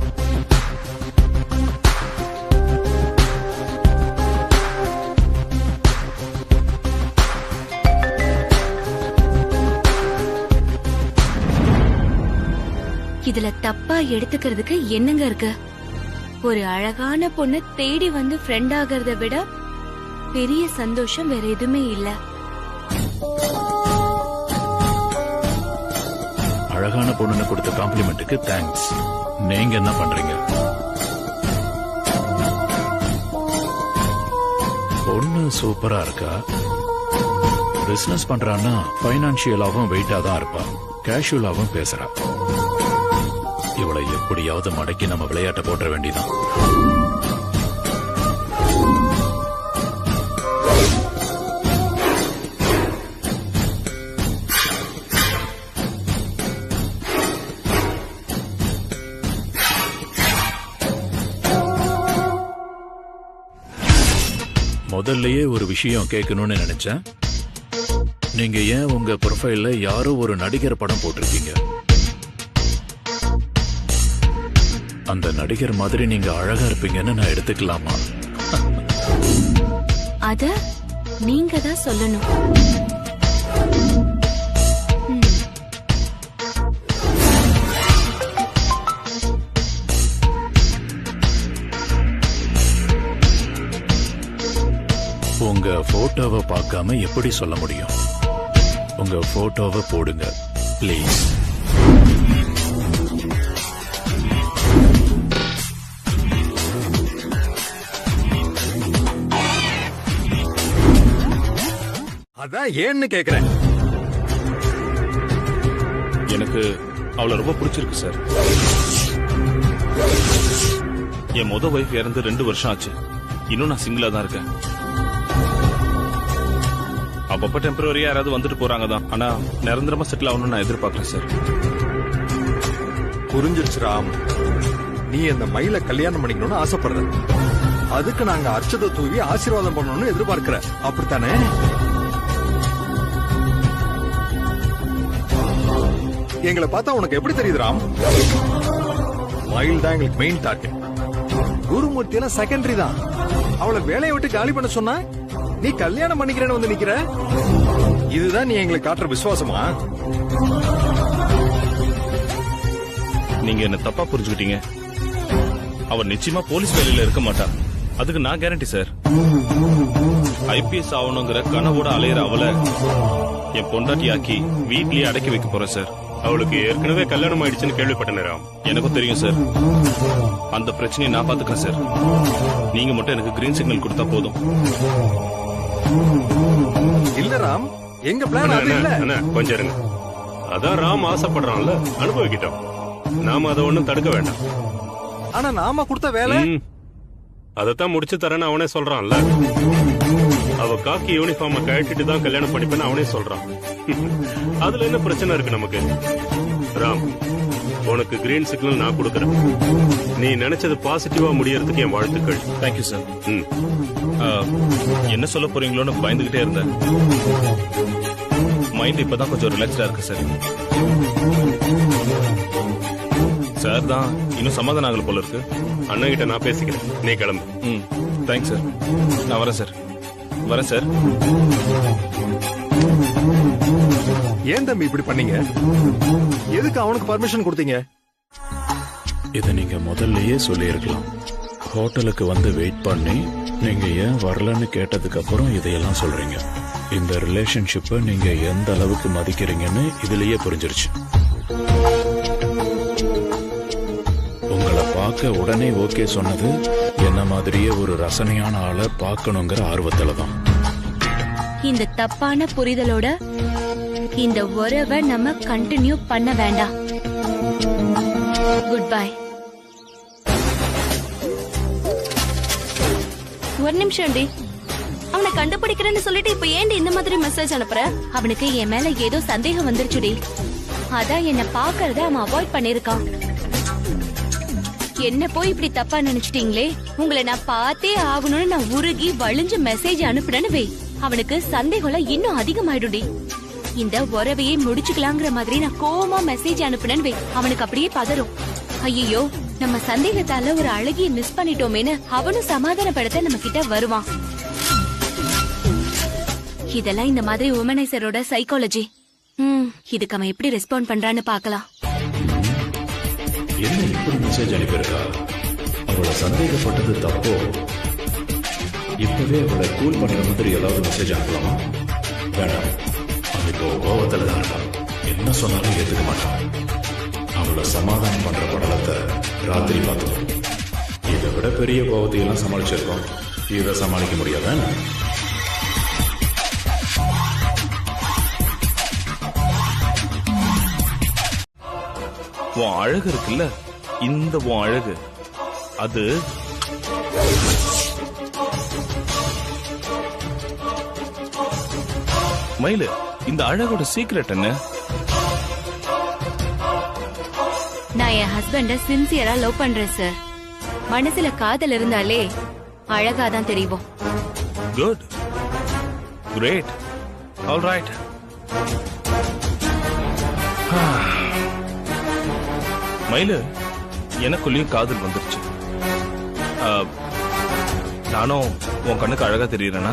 இதுல தப்பா எடுத்துக்கிறதுக்கு என்னங்க இருக்கு? ஒரு அழகான பொண்ணு தேடி வந்து ஃப்ரெண்ட் ஆகிறத விட பெரிய சந்தோஷம் வேற எதுவுமே இல்ல. அழகான பொண்ணுன்னு கொடுத்த காம்ப்ளிமெண்ட்டுக்கு தேங்க்ஸ். நீங்க என்ன பண்றீங்க? பொண்ணு சூப்பரா இருக்கா. பிசினஸ் பண்றான்னா பைனான்சியலாவும் வெயிட்டா தான் இருப்பா, கேஷுவலாவும் பேசுறா. இவளை எப்படியாவது மடக்கி நம்ம விளையாட்ட போட்ட வேண்டியதான். முதல்லயே ஒரு விஷயம் கேட்கணும்னு நினைச்சேன். நீங்க ஏன் உங்க ப்ரொஃபைல்ல யாரோ ஒரு நடிகர் படம் போட்டிருக்கீங்க? அந்த நடிகர் மாதிரி நீங்க அழகா இருப்பீங்கன்னு நான் எடுத்துக்கலாமா? அத நீங்க தான் சொல்லணும். உங்க போட்டோவை பார்க்காம எப்படி சொல்ல முடியும்? உங்க போட்டோவை போடுங்க ப்ளீஸ். அதான் ஏன்னு கேக்குறேன். எனக்கு அவளை ரொம்ப பிடிச்சிருக்கு சார். என் முத வைஃப் இறந்து 2 வருஷம் ஆச்சு. இன்னும் நான் சிங்கிளா தான் இருக்கேன். அப்பப்ப டெம்பரரியா யாராவது வந்துட்டு போறாங்க தான். ஆனா நிரந்தரமா செட்டில் ஆகணும்னு நான் எதிர்பார்க்கிறேன் சார். புரிஞ்சிருச்சு ராம், நீ அந்த மயில கல்யாணம் பண்ணிக்கணும்னு ஆசைப்படுற. அதுக்கு நாங்க அர்ச்சதை தூவி ஆசீர்வாதம் பண்ணணும்னு எதிர்பார்க்கிற, அப்படித்தானே? எங்களை பார்த்தா உனக்கு எப்படி தெரியுது ராம்? மயில் தான் எங்களுக்கு மெயின் டார்கெட். குருமூர்த்தி எல்லாம் செகண்டரி தான். அவளை வேலையை விட்டு காலி பண்ண சொன்னா நீ கல்யாணம் பண்ணிக்கிறேன்னு வந்து நிக்கிற. இதுதான் நீ எங்களுக்கு காட்டுற விசுவாசமா? நீங்க என்ன தப்பா புரிஞ்சுக்கிட்டீங்க. அவ நிச்சயமா போலீஸ் வேலையில இருக்க மாட்டா. அதுக்கு நான் கேரண்டி சார். ஐபிஎஸ் ஆகணுங்கிற கனவோட அலையிற அவளை என் பொண்டாட்டியாக்கி வீட்லயே அடக்கி வைக்க போறேன் சார். அவளுக்கு ஏற்கனவே கல்யாணம் ஆயிடுச்சுன்னு கேள்விப்பட்டேன் ராம். எனக்கும் தெரியும் சார். அந்த பிரச்சனையை நான் பாத்துக்கிறேன் சார். நீங்க மட்டும் எனக்கு கிரீன் சிக்னல் கொடுத்தா போதும். இல்ல ராம், எங்க பிளான் அது இல்ல. கொஞ்சம் இருங்க. அதான் ராம் ஆசைப்படுறான்ல, அனுபவிக்கிட்டோம். நாம அதை ஒண்ணும் தடுக்க வேண்டாம். ஆனா நாம கொடுத்த வேலை அதத்தான் முடிச்சு தரேன்னு அவனே சொல்றான்ல. அவ காக்கி யூனிஃபார்ம கழட்டிட்டு தான் கல்யாணம் பண்ணிப்பேன்னு அவனே சொல்றான். அதுல என்ன பிரச்சனை இருக்கு நமக்கு? ராம், உனக்கு கிரீன் சிக்னல் நான் கொடுக்கறேன். நீ நினைச்சது பாசிட்டிவா முடியறதுக்கு என் வாழ்த்துக்கள். Thank you sir. என்ன சொல்ல போறீங்களோன்னு பயந்துகிட்டே இருந்தேன். மைண்ட் இப்பதான் கொஞ்சம் ரிலாக்ஸ்டா இருக்கு சார். சார் தான் இன்னும் சமாதானம் ஆகல போல இருக்கு. அண்ணன் கிட்ட நான் பேசிக்கிறேன், நீ கிளம்பு. Thanks sir. நான் வரேன் சார். வரேன் சார். ஏன் தம்பி இப்படி பண்ணீங்க? எதுக்கு அவனுக்கு பர்மிஷன் கொடுத்தீங்க? இதை நீங்க முதல்லயே சொல்லியிருக்கலாம். ஹோட்டலுக்கு வந்து வெயிட் பண்ணி நீங்க ஏன் வரலன்னு கேட்டதுக்கு அப்புறம் இதையெல்லாம் சொல்றீங்க. இந்த ரிலேஷன்ஷிப்பை நீங்க எந்த அளவுக்கு மதிக்கிறீங்கன்னு இதுலயே புரிஞ்சிருச்சு. உங்களை பார்க்க உடனே ஓகே சொன்னது என்ன மாதிரியே ஒரு ரசனையான ஆளை பார்க்கணுங்கிற ஆர்வத்துல தான். இந்த தப்பான புரிதலோட இந்த உறவை நம்ம கண்டினியூ பண்ண வேண்டாம். Good bye. ஒரு நிமிஷம் டி, அவனை கண்டுபிடிக்கிறேன்னு சொல்லிட்டு இப்ப ஏன்டி இந்த மாதிரி மெசேஜ் அனுப்புற? அவனுக்கு என் மேல ஏதோ சந்தேகம் வந்துருச்சுடி. அதான் என்ன பாக்குறத அவன் அவாய்ட் பண்ணிருக்கான். என்ன போய் இப்படி தப்பா நினைச்சிட்டீங்களே? உங்களை நான் பார்த்தே ஆகணும்னு நான் உருகி வழிஞ்சு மெசேஜ் அனுப்புனேன்னு வை, அவனுக்கு சந்தேகம் இன்னும் அதிகமாயிடுடி. இந்த உறவையே முடிச்சுக்கலாங்கிற மாதிரி நான் கோவமா மெசேஜ் அனுப்புனேன்னு வை, அவனுக்கு அப்படியே பதறும். ஐயோ, நம்ம சந்தேகத்தால ஒரு அழகிய மிஸ் பண்ணிட்டோமேன்னு அவனும் சமாதானப்படுத்த நம்ம கிட்ட வருவான். இதெல்லாம் இந்த மாதிரி உமனைசரோட சைக்காலஜி. இதுக்கு அவன் எப்படி ரெஸ்பாண்ட் பண்றான்னு பாக்கலாம். என்ன இப்படி மெசேஜ் அனுப்பியிருக்கா? அவளை சந்தேகப்பட்டது தப்போ? இப்பவே அவளை கூல் பண்ணுற மாதிரி ஏதாவது மெசேஜ் அனுப்பலாமா? வேண்டாம், அவன் இப்போ கோவத்தில் தான் இருக்கான். என்ன சொன்னாலும் ஏற்றுக்க மாட்டான். அவளை சமாதானம் பண்ற படலத்தை ராத்திரி பார்த்தோம். இதை விட பெரிய கோவத்தையெல்லாம் சமாளிச்சிருக்கோம். இதை சமாளிக்க முடியாத உன் அழகு இருக்குல்ல, இந்த உன் அழகு அது மயிலு, இந்த அழகோட சீக்ரெட் என்ன? நான் என் ஹஸ்பண்ட சின்சியரா லவ் பண்றேன் சார். மனசுல காதல் இருந்தாலே அழகாதான் தெரியும். Good, great, all right, எனக்குள்ளேயும் காதல் வந்துருச்சு. நானும் உன் கண்ணுக்கு அழகா தெரியுறேனா?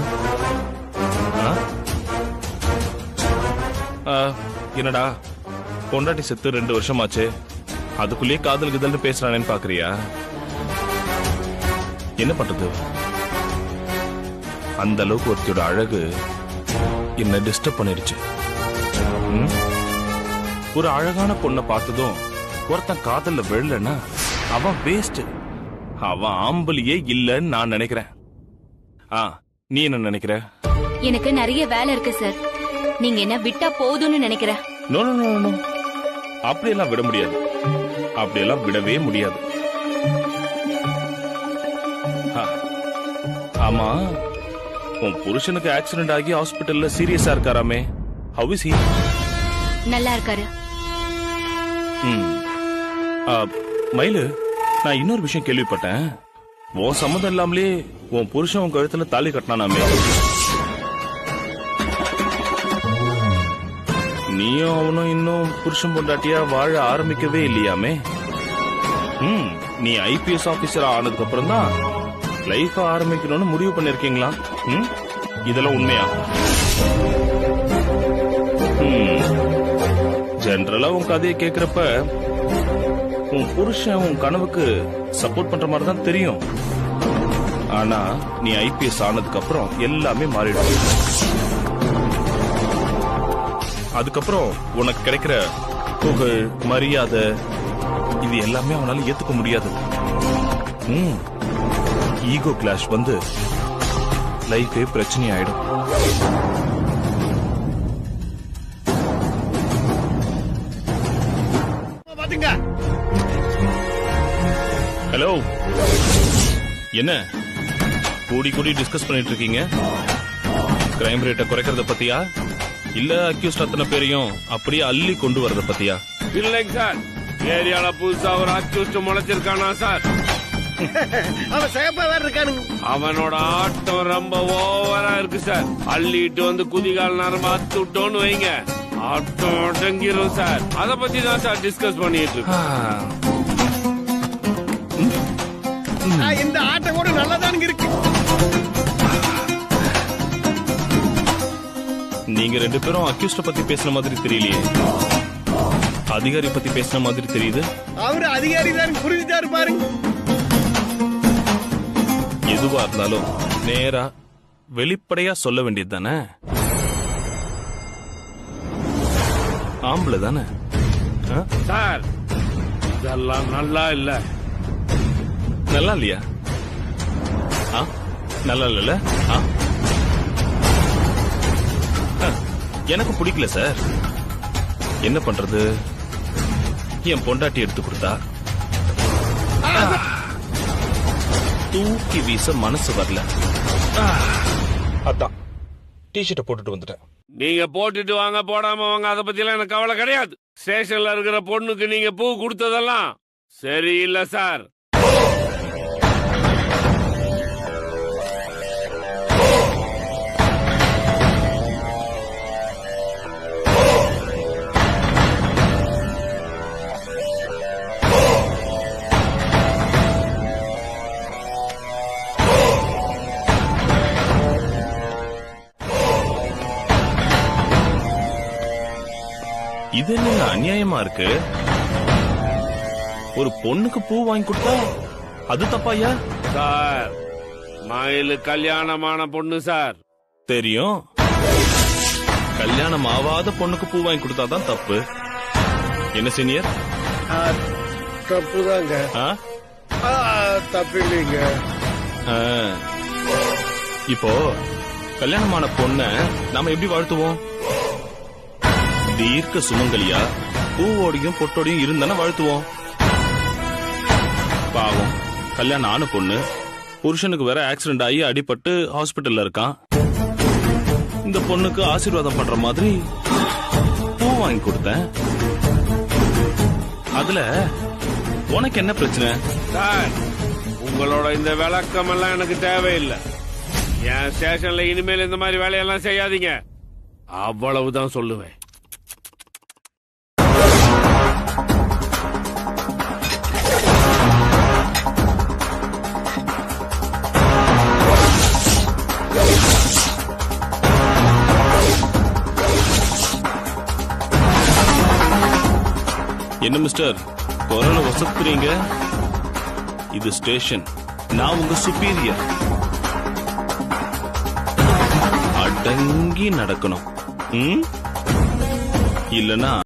என்னடா, பொண்டாட்டி செத்து 2 வருஷமாச்சு, அதுக்குள்ளேயே காதல் கிதல்னு பேசுறானேன்னு பாக்குறியா? என்ன பண்றது, அந்த அளவுக்கு ஒருத்தியோட அழகு என்ன டிஸ்டர்ப் பண்ணிடுச்சு. ஒரு அழகான பொண்ணை பார்த்ததும் ஒருத்தன் காதல்ல விழலன்னா அவன் வேஸ்ட், அவன் ஆம்பலியே இல்லன்னு நான் நினைக்கிறேன். நீ என்ன நினைக்கிற? எனக்கு நிறைய வேலை இருக்கு சார். நீங்க என்ன விட்டா போதும்னு நினைக்கிறேன். நோ நோ நோ நோ, அப்படியெல்லாம் விட முடியாது, அப்படியெல்லாம் விடவே முடியாது. ஆமா, உன் புருஷனுக்கு ஆக்சிடென்ட் ஆகி ஹாஸ்பிட்டல்ல சீரியஸா இருக்காராமே, ஹவ் இஸ் ஹி? நல்லா இருக்காரு. மயிலு, நான் இன்னொரு விஷயம் கேள்விப்பட்டேன். உன் சம்மதம் இல்லாமலே உன் புருஷன் உன் கழுத்துல தாலி கட்டினானாமே. நீயும் அவனும் இன்னும் புருஷன் பொண்டாட்டியா வாழ ஆரம்பிக்கவே இல்லையாமே. நீ IPS ஆபீசர் ஆனதுக்கு அப்புறம் தான் லைஃப் ஆரம்பிக்கணும்னு முடிவு பண்ணிருக்கீங்களா? இதெல்லாம் உண்மையா? ஜெனரலா உன் கதையை கேக்குறப்ப உன் புருஷன் உன் கனவுக்கு சப்போர்ட் பண்ற மாதிரி தான் தெரியும். ஆனா நீ IPS ஆனதுக்கு அப்புறம் எல்லாமே மாறிடும். அதுக்கப்புறம் உனக்கு கிடைக்கிற புகழ், மரியாதை, இது எல்லாமே அவனால ஏத்துக்க முடியாது. ஈகோ கிளாஷ் வந்து லைஃபே பிரச்சனை ஆயிடும். ஹலோ, என்ன கூடி கூடி டிஸ்கஸ் பண்ணிட்டு இருக்கீங்க? கிரைம் ரேட்டை குறைக்கிறத பத்தியா, இல்ல அக்யூஸ்ட் அத்தனை பேரையும் அப்படியே அள்ளி கொண்டு வரத பத்தியா? இல்லைங்க சார், ஏரியால புதுசா ஒரு அக்யூஸ்ட் முளைச்சிருக்கானா சார். அவன் சிகப்பா வேற இருக்கானுங்க. அவனோட ஆட்டம் ரொம்ப ஓவரா இருக்கு சார். அள்ளிட்டு வந்து குதிகால் நரம்பு அத்து விட்டோன்னு வைங்க, ஆட்டம் அடங்கிரும் சார். அத பத்தி தான் சார் டிஸ்கஸ் பண்ணிட்டு இருக்கோம். இந்த ஆட்டம் கூட நல்லாதானுங்க இருக்கு. நீங்க 2 பேரும் அக்யூஸ்ட பத்தி பேசுன மாதிரி தெரியலையே, அதிகாரி பத்தி பேசுன மாதிரி தெரியுது. அவரு அதிகாரி தான், புரிஞ்சுட்டாரு பாருங்க. எதுவா இருந்தாலும் நேரா வெளிப்படையா சொல்ல வேண்டியது தானே? ஆம்பளை தானே? சார் இதெல்லாம் நல்லா இல்ல. நல்லா இல்லையா? நல்லா இல்ல. எனக்கு பிடிக்கல சார். என்ன பண்றது? என் பொண்டாட்டி எடுத்து கொடுத்தா தூக்கி வீச மனசு வரல. அதான் டிஷர்ட்டை போட்டுட்டு வந்துட்டேன். நீங்க போட்டுட்டு வாங்க போடாம வாங்க அதை பத்தி எல்லாம் எனக்கு கவலை கிடையாது. ஸ்டேஷன்ல இருக்கிற பொண்ணுக்கு நீங்க பூ கொடுத்ததெல்லாம் சரியில்லை சார். இது என்ன அநியாயமா இருக்கு? ஒரு பொண்ணுக்கு பூ வாங்கி கொடுத்தா அது தப்பாயா? சார் மயிலு கல்யாணமான பொண்ணு சார். தெரியும். கல்யாணம் ஆகாத பொண்ணுக்கு பூ வாங்கி கொடுத்தாதான் தப்பு. என்ன சீனியர்? தப்புதாங்க. தப்பு இல்லைங்க. இப்போ கல்யாணமான பொண்ண நாம எப்படி வாழ்த்துவோம்? தீர்க்க சுமங்கலியா பூவோடையும் பொட்டோடையும் இருந்தானே வாழ்த்துவோம். பாவம் கல்யாணம் ஆன பொண்ணு, புருஷனுக்கு வேற ஆக்சிடென்ட் ஆகி அடிபட்டு ஹாஸ்பிட்டல்ல இருக்கான். இந்த பொண்ணுக்கு ஆசீர்வாதம் பண்ற மாதிரி பூ வாங்கி கொடுத்தேன். அதுல உனக்கு என்ன பிரச்சனை? சார் உங்களோட இந்த விளக்கம் எல்லாம் எனக்கு தேவையில்லை. என் ஸ்டேஷன்ல இனிமேல் இந்த மாதிரி வேலையெல்லாம் செய்யாதீங்க, அவ்வளவுதான் சொல்லுவேன். என்ன மிஸ்டர் குரலை வசத்துறீங்க? இது ஸ்டேஷன், நான் உங்க சுப்பீரியர். அடங்கி நடக்கணும். இல்லனா